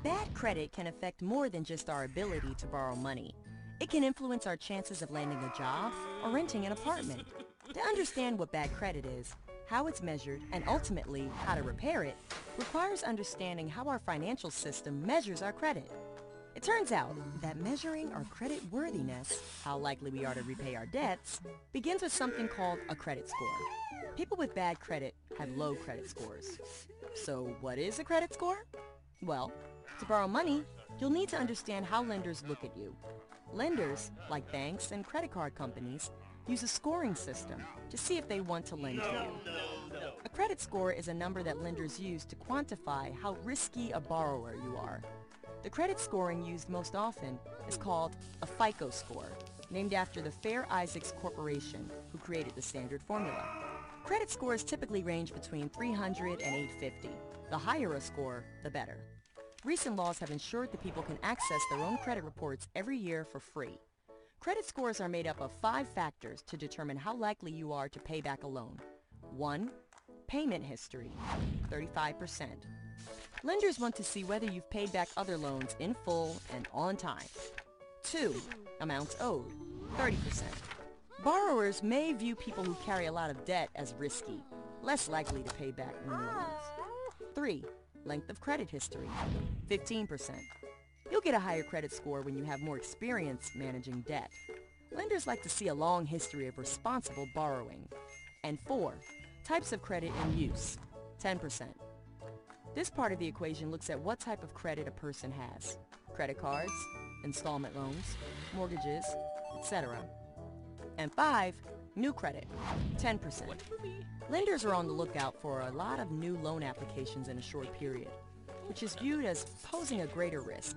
Bad credit can affect more than just our ability to borrow money. It can influence our chances of landing a job or renting an apartment. To understand what bad credit is, how it's measured, and ultimately how to repair it, requires understanding how our financial system measures our credit. It turns out that measuring our credit worthiness, how likely we are to repay our debts, begins with something called a credit score. People with bad credit have low credit scores. So what is a credit score? Well, to borrow money, you'll need to understand how lenders look at you. Lenders, like banks and credit card companies, use a scoring system to see if they want to lend to you. A credit score is a number that lenders use to quantify how risky a borrower you are. The credit scoring used most often is called a FICO score, named after the Fair Isaacs Corporation, who created the standard formula. Credit scores typically range between 300 and 850. The higher a score, the better. Recent laws have ensured that people can access their own credit reports every year for free. Credit scores are made up of 5 factors to determine how likely you are to pay back a loan. 1. Payment history, 35%. Lenders want to see whether you've paid back other loans in full and on time. 2. Amounts owed, 30%. Borrowers may view people who carry a lot of debt as risky, less likely to pay back new loans. 3. Length of credit history, 15%. You'll get a higher credit score when you have more experience managing debt. Lenders like to see a long history of responsible borrowing. And 4. Types of credit in use, 10%. This part of the equation looks at what type of credit a person has: credit cards, installment loans, mortgages, etc. And 5, new credit, 10%. Lenders are on the lookout for a lot of new loan applications in a short period, which is viewed as posing a greater risk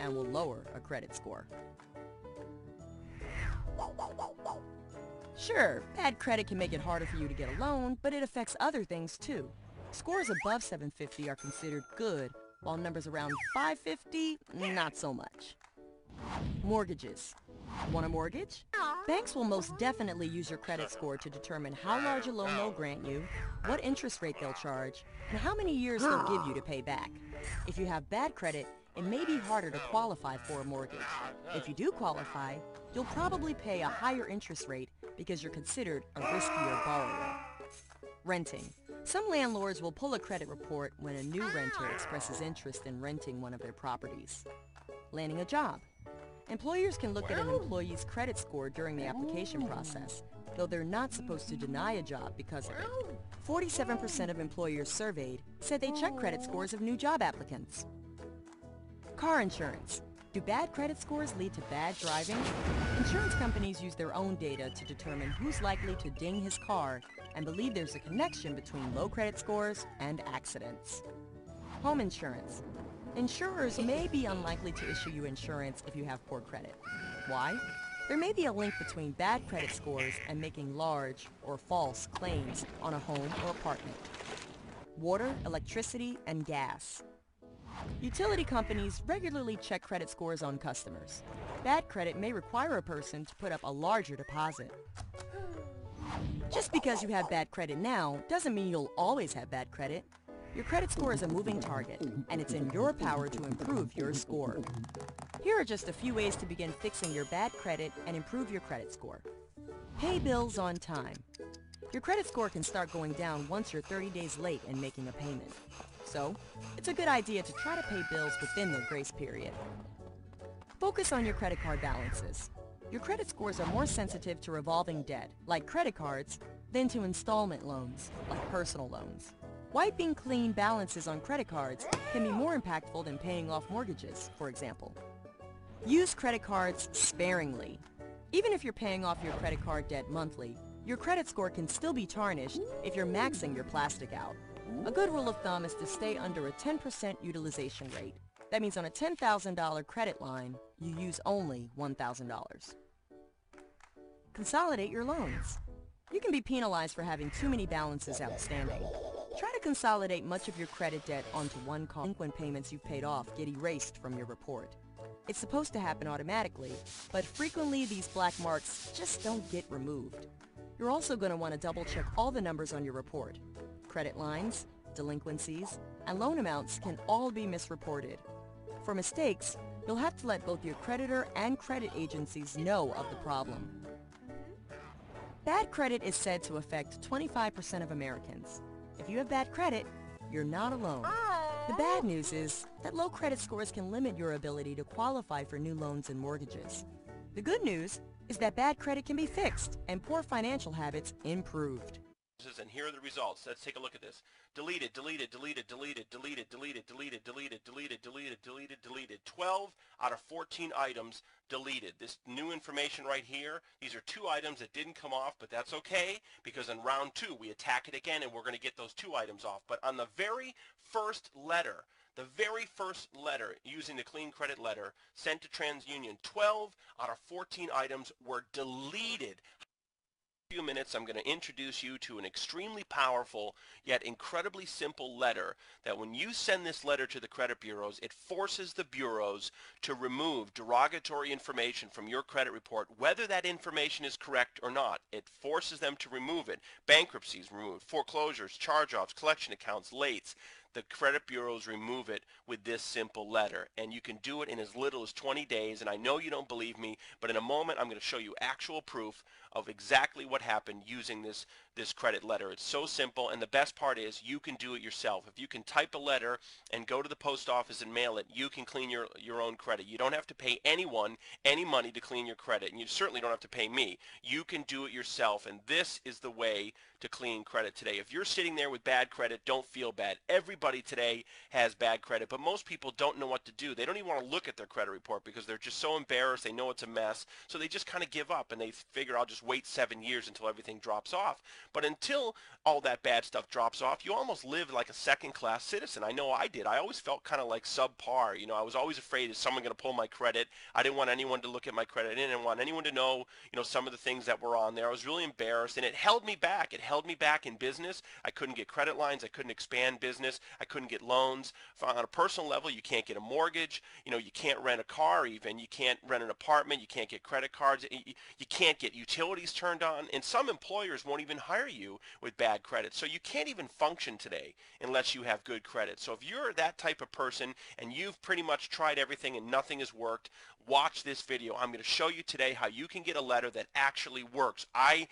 and will lower a credit score. Sure, bad credit can make it harder for you to get a loan, but it affects other things too. Scores above 750 are considered good, while numbers around 550, not so much. Mortgages. Want a mortgage? Banks will most definitely use your credit score to determine how large a loan they'll grant you, what interest rate they'll charge, and how many years they'll give you to pay back. If you have bad credit, it may be harder to qualify for a mortgage. If you do qualify, you'll probably pay a higher interest rate because you're considered a riskier borrower. Renting. Some landlords will pull a credit report when a new renter expresses interest in renting one of their properties. Landing a job. Employers can look at an employee's credit score during the application process, though they're not supposed to deny a job because of it. 47% of employers surveyed said they check credit scores of new job applicants. Car insurance. Do bad credit scores lead to bad driving? Insurance companies use their own data to determine who's likely to ding his car and believe there's a connection between low credit scores and accidents. Home insurance. Insurers may be unlikely to issue you insurance if you have poor credit. Why? There may be a link between bad credit scores and making large or false claims on a home or apartment. Water, electricity, and gas. Utility companies regularly check credit scores on customers. Bad credit may require a person to put up a larger deposit. Just because you have bad credit now doesn't mean you'll always have bad credit. Your credit score is a moving target, and it's in your power to improve your score. Here are just a few ways to begin fixing your bad credit and improve your credit score. Pay bills on time. Your credit score can start going down once you're 30 days late in making a payment. So, it's a good idea to try to pay bills within the grace period. Focus on your credit card balances. Your credit scores are more sensitive to revolving debt, like credit cards, than to installment loans, like personal loans. Wiping clean balances on credit cards can be more impactful than paying off mortgages, for example. Use credit cards sparingly. Even if you're paying off your credit card debt monthly, your credit score can still be tarnished if you're maxing your plastic out. A good rule of thumb is to stay under a 10% utilization rate. That means on a $10,000 credit line, you use only $1,000. Consolidate your loans. You can be penalized for having too many balances outstanding. Try to consolidate much of your credit debt onto one card. Delinquent payments you've paid off get erased from your report. It's supposed to happen automatically, but frequently these black marks just don't get removed. You're also going to want to double-check all the numbers on your report. Credit lines, delinquencies, and loan amounts can all be misreported. For mistakes, you'll have to let both your creditor and credit agencies know of the problem. Bad credit is said to affect 25% of Americans. If you have bad credit, you're not alone. The bad news is that low credit scores can limit your ability to qualify for new loans and mortgages. The good news is that bad credit can be fixed and poor financial habits improved. And here are the results. Let's take a look at this. Deleted, deleted, deleted, deleted, deleted, deleted, deleted, deleted, deleted, deleted, deleted, deleted. 12 out of 14 items deleted. This new information right here, these are 2 items that didn't come off, but that's okay because in round 2 we attack it again and we're going to get those 2 items off. But on the very first letter using the clean credit letter sent to TransUnion, 12 out of 14 items were deleted. Few minutes, I'm going to introduce you to an extremely powerful yet incredibly simple letter that when you send this letter to the credit bureaus, it forces the bureaus to remove derogatory information from your credit report, whether that information is correct or not. It forces them to remove it. Bankruptcies removed, foreclosures, charge-offs, collection accounts, lates. The credit bureaus remove it with this simple letter, and you can do it in as little as 20 days. And I know you don't believe me, but in a moment I'm going to show you actual proof of exactly what happened using this credit letter. It's so simple, and the best part is you can do it yourself. If you can type a letter and go to the post office and mail it, you can clean your own credit. You don't have to pay anyone any money to clean your credit, and you certainly don't have to pay me. You can do it yourself, and this is the way to clean credit today. If you're sitting there with bad credit, don't feel bad. Everybody today has bad credit, but most people don't know what to do. They don't even want to look at their credit report because they're just so embarrassed. They know it's a mess, so they just kind of give up, and they figure, I'll just wait 7 years until everything drops off. But until all that bad stuff drops off, you almost live like a second-class citizen. I know I did. I always felt kind of like subpar. You know, I was always afraid, is someone going to pull my credit? I didn't want anyone to look at my credit. I didn't want anyone to know, some of the things that were on there. I was really embarrassed, and it held me back. It held me back in business. I couldn't get credit lines. I couldn't expand business. I couldn't get loans. On a personal level, you can't get a mortgage. You can't rent a car even. You can't rent an apartment. You can't get credit cards. You can't get utilities turned on. And some employers won't even hire you with bad credit. So you can't even function today unless you have good credit. So if you're that type of person and you've pretty much tried everything and nothing has worked, watch this video. I'm going to show you today how you can get a letter that actually works. I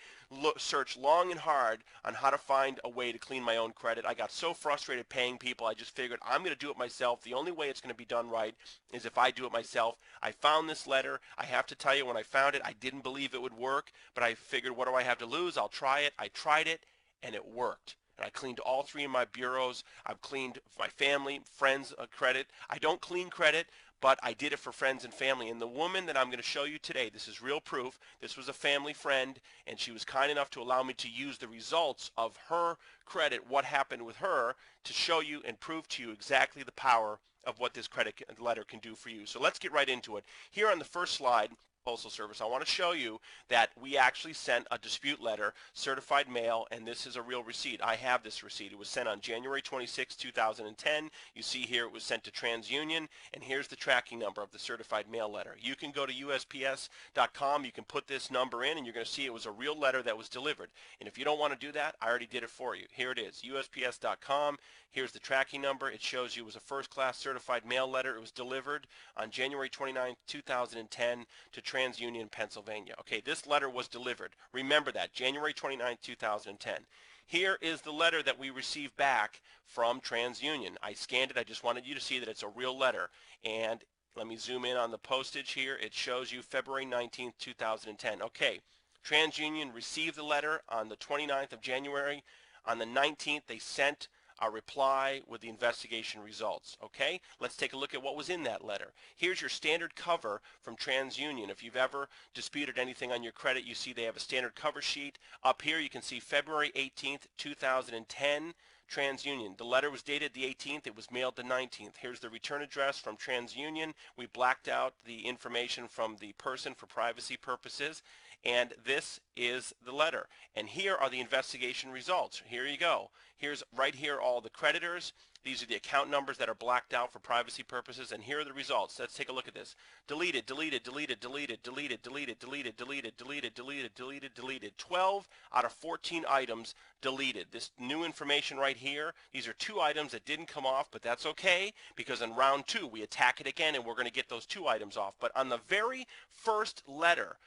searched long and hard on how to find a way to clean my own credit. I got so frustrated paying people, I just figured I'm going to do it myself. The only way it's going to be done right is if I do it myself. I found this letter. I have to tell you, when I found it, I didn't believe it would work, but I figured, what do I have to lose? I'll try it. I tried it, and it worked. And I cleaned all 3 of my bureaus. I've cleaned my family, friends' credit. I don't clean credit, but I did it for friends and family. And the woman that I'm going to show you today, this is real proof. This was a family friend, and she was kind enough to allow me to use the results of her credit, what happened with her, to show you and prove to you exactly the power of what this credit letter can do for you. So let's get right into it. Here on the first slide, Postal Service, I want to show you that we actually sent a dispute letter, certified mail, and this is a real receipt. I have this receipt. It was sent on January 26, 2010. You see here it was sent to TransUnion, and here's the tracking number of the certified mail letter. You can go to USPS.com. You can put this number in, and you're going to see it was a real letter that was delivered. And if you don't want to do that, I already did it for you. Here it is, USPS.com. Here's the tracking number. It shows you it was a first-class certified mail letter. It was delivered on January 29, 2010 to TransUnion, Pennsylvania. Okay, this letter was delivered. Remember that, January 29, 2010. Here is the letter that we received back from TransUnion. I scanned it. I just wanted you to see that it's a real letter. And let me zoom in on the postage here. It shows you February 19, 2010. Okay, TransUnion received the letter on the 29th of January. On the 19th, they sent a reply with the investigation results. Okay, let's take a look at what was in that letter. Here's your standard cover from TransUnion. If you've ever disputed anything on your credit, you see they have a standard cover sheet. Up here you can see February 18th, 2010, TransUnion. The letter was dated the 18th. It was mailed the 19th. Here's the return address from TransUnion. We blacked out the information from the person for privacy purposes. And this is the letter. And here are the investigation results. Here you go. Here's right here all the creditors. These are the account numbers that are blacked out for privacy purposes, and here are the results. Let's take a look at this. Deleted, deleted, deleted, deleted, deleted, deleted, deleted, deleted, deleted, deleted, deleted, deleted. 12 out of 14 items deleted. This new information right here, these are 2 items that didn't come off, but that's okay, because in round 2 we attack it again and we're going to get those 2 items off. But on the very first letter,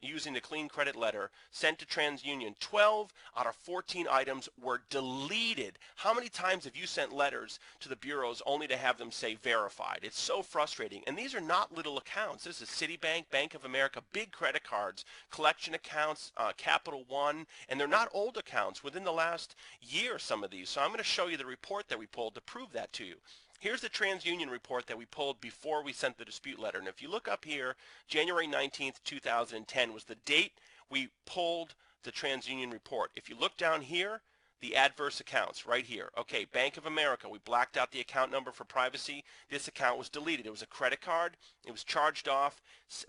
using the clean credit letter sent to TransUnion, 12 out of 14 items were deleted. How many times have you sent letters to the bureaus only to have them say verified? It's so frustrating. And these are not little accounts. This is Citibank, Bank of America, big credit cards, collection accounts, Capital One, and they're not old accounts within the last year, some of these. So I'm going to show you the report that we pulled to prove that to you. Here's the TransUnion report that we pulled before we sent the dispute letter. And if you look up here, January 19th, 2010 was the date we pulled the TransUnion report. If you look down here, the adverse accounts right here. Okay, Bank of America, we blacked out the account number for privacy. This account was deleted. It was a credit card. It was charged off.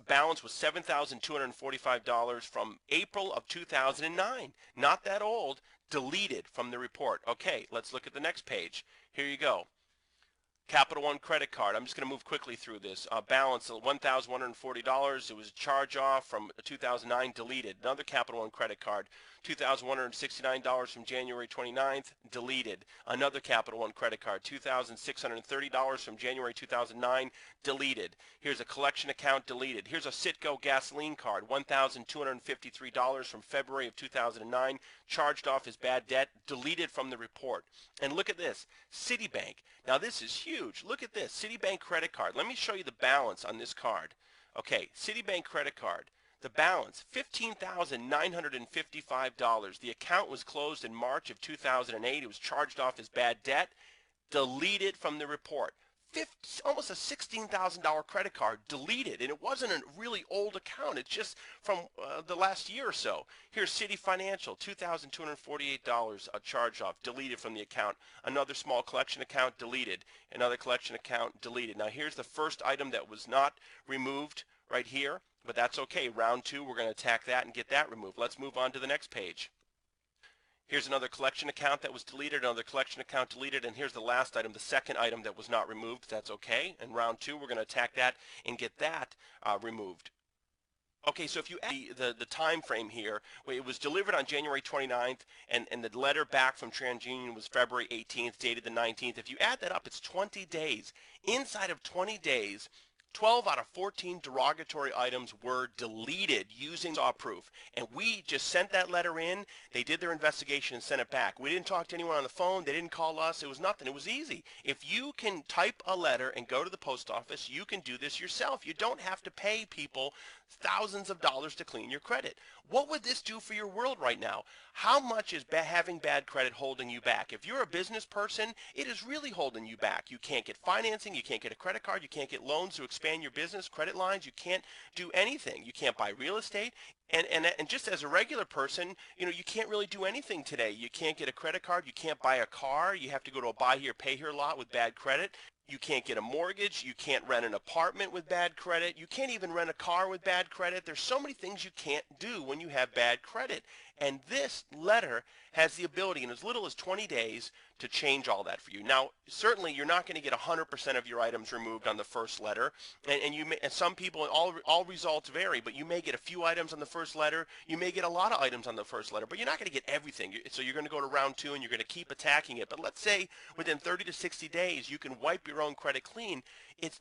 Balance was $7,245 from April of 2009. Not that old. Deleted from the report. Okay, let's look at the next page. Here you go. Capital One credit card. I'm just going to move quickly through this. Balance of $1,140. It was a charge off from 2009, deleted. Another Capital One credit card, $2,169 from January 29th, deleted. Another Capital One credit card, $2,630 from January 2009, deleted. Here's a collection account, deleted. Here's a Citgo gasoline card, $1,253 from February of 2009, charged off as bad debt, deleted from the report. And look at this, Citibank. Now this is huge. Look at this, Citibank credit card. Let me show you the balance on this card. Okay, Citibank credit card. The balance, $15,955. The account was closed in March of 2008. It was charged off as bad debt, deleted from the report. Almost a $16,000 credit card, deleted, and it wasn't a really old account. It's just from the last year or so. Here's Citi Financial, $2,248, a charge off, deleted from the account. Another small collection account, deleted. Another collection account, deleted. Now here's the first item that was not removed right here, but that's okay. Round 2, we're going to attack that and get that removed. Let's move on to the next page. Here's another collection account that was deleted, another collection account deleted, and here's the last item, the second item that was not removed. That's okay. In round 2, we're going to attack that and get that removed. Okay, so if you add the time frame here, it was delivered on January 29th, and the letter back from TransUnion was February 18th, dated the 19th. If you add that up, it's 20 days. Inside of 20 days, 12 out of 14 derogatory items were deleted using SAW proof. And we just sent that letter in. They did their investigation and sent it back. We didn't talk to anyone on the phone. They didn't call us. It was nothing. It was easy. If you can type a letter and go to the post office, you can do this yourself. You don't have to pay people thousands of dollars to clean your credit. What would this do for your world right now? How much is having bad credit holding you back? If you're a business person, it is really holding you back. You can't get financing. You can't get a credit card. You can't get loans to expand your business, credit lines. You can't do anything. You can't buy real estate. And just as a regular person, you know, you can't really do anything today. You can't get a credit card. You can't buy a car. You have to go to a buy here, pay here lot with bad credit. You can't get a mortgage. You can't rent an apartment with bad credit. You can't even rent a car with bad credit. There's so many things you can't do when you have bad credit. And this letter has the ability in as little as 20 days to change all that for you. Now, certainly you're not going to get 100% of your items removed on the first letter. And some people, all results vary, but you may get a few items on the first letter. You may get a lot of items on the first letter, but you're not going to get everything. So you're going to go to round 2 and you're going to keep attacking it. But let's say within 30 to 60 days, you can wipe your own credit clean.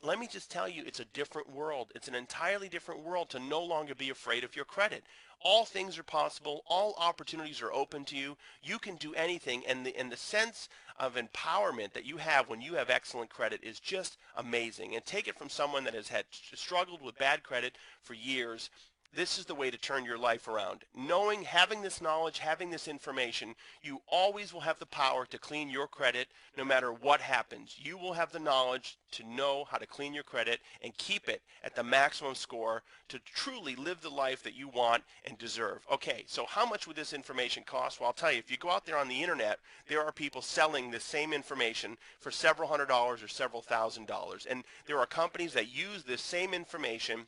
Let me just tell you, it's a different world. It's an entirely different world to no longer be afraid of your credit. All things are possible. All opportunities are open to you. You can do anything, and the sense of empowerment that you have when you have excellent credit is just amazing. And take it from someone that has struggled with bad credit for years. This is the way to turn your life around. Knowing, having this knowledge, having this information, you always will have the power to clean your credit no matter what happens. You will have the knowledge to know how to clean your credit and keep it at the maximum score to truly live the life that you want and deserve. Okay, so how much would this information cost? Well, I'll tell you, if you go out there on the internet, there are people selling the same information for several $100s or several $1,000s. And there are companies that use this same information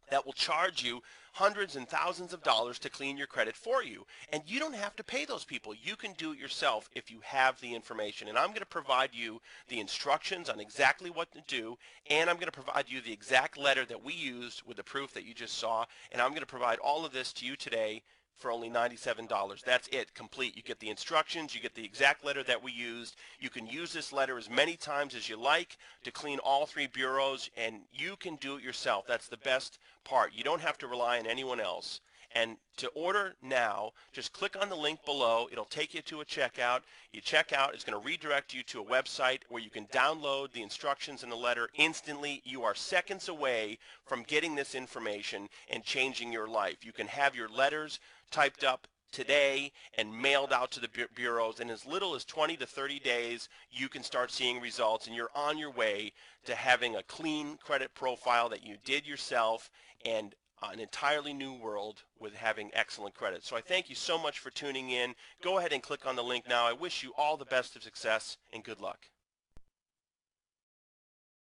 that will charge you hundreds and thousands of dollars to clean your credit for you. And you don't have to pay those people. You can do it yourself if you have the information. And I'm going to provide you the instructions on exactly what to do, and I'm going to provide you the exact letter that we used with the proof that you just saw, and I'm going to provide all of this to you today for only $97. That's it, complete. You get the instructions, you get the exact letter that we used. You can use this letter as many times as you like to clean all 3 bureaus, and you can do it yourself. That's the best part. You don't have to rely on anyone else. And to order now, just click on the link below. It'll take you to a checkout. You check out, it's going to redirect you to a website where you can download the instructions in the letter instantly. You are seconds away from getting this information and changing your life. You can have your letters typed up today and mailed out to the bureaus. In as little as 20 to 30 days, you can start seeing results, and you're on your way to having a clean credit profile that you did yourself and an entirely new world with having excellent credit. So I thank you so much for tuning in. Go ahead and click on the link now. I wish you all the best of success and good luck.